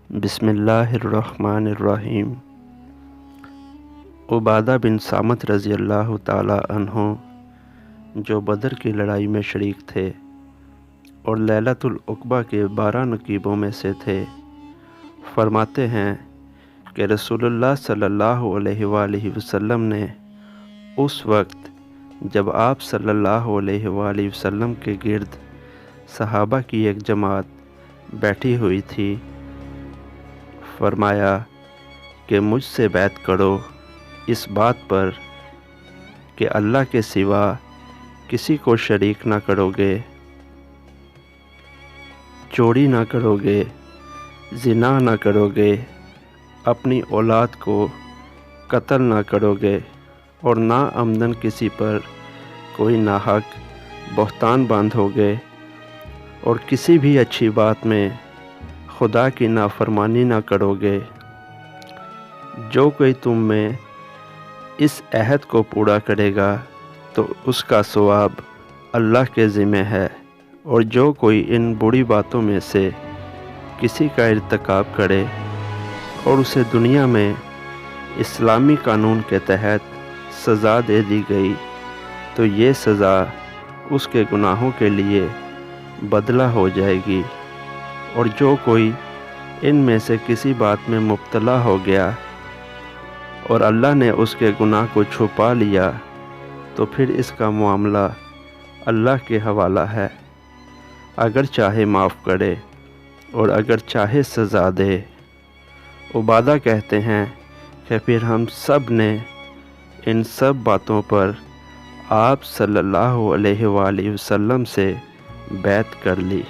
بسم اللہ الرحمن الرحیم۔ عبادہ بن صامت رضی اللہ تعالی عنہ جو بدر کی لڑائی میں شریک تھے اور لیلۃ العقبہ کے 12 نقیبوں میں سے تھے، فرماتے ہیں کہ رسول اللہ صلی اللہ علیہ وآلہ وسلم نے اس وقت جب آپ صلی اللہ علیہ وآلہ وسلم کے گرد صحابہ کی ایک جماعت بیٹھی ہوئی تھی، فرمایا کہ مجھ سے بیعت کرو اس بات پر کہ اللہ کے سوا کسی کو شریک نہ کرو گے، چوری نہ کرو گے، زنا نہ کرو گے، اپنی اولاد کو قتل نہ کرو گے اور نہ عمدن کسی پر کوئی ناحق بہتان باندھو گے، اور کسی بھی اچھی بات میں خدا کی نافرمانی نہ کرو گے۔ جو کوئی تم میں اس عہد کو پورا کرے گا تو اس کا ثواب اللہ کے ذمہ ہے، اور جو کوئی ان بری باتوں میں سے کسی کا ارتکاب کرے اور اسے دنیا میں اسلامی قانون کے تحت سزا دے دی گئی تو یہ سزا اس کے گناہوں کے لیے بدلہ ہو جائے گی، اور جو کوئی ان میں سے کسی بات میں مبتلا ہو گیا اور اللہ نے اس کے گناہ کو چھپا لیا تو پھر اس کا معاملہ اللہ کے حوالہ ہے، اگر چاہے معاف کرے اور اگر چاہے سزا دے۔ عبادہ کہتے ہیں کہ پھر ہم سب نے ان سب باتوں پر آپ صلی اللہ علیہ وآلہ وسلم سے بیعت کر لی۔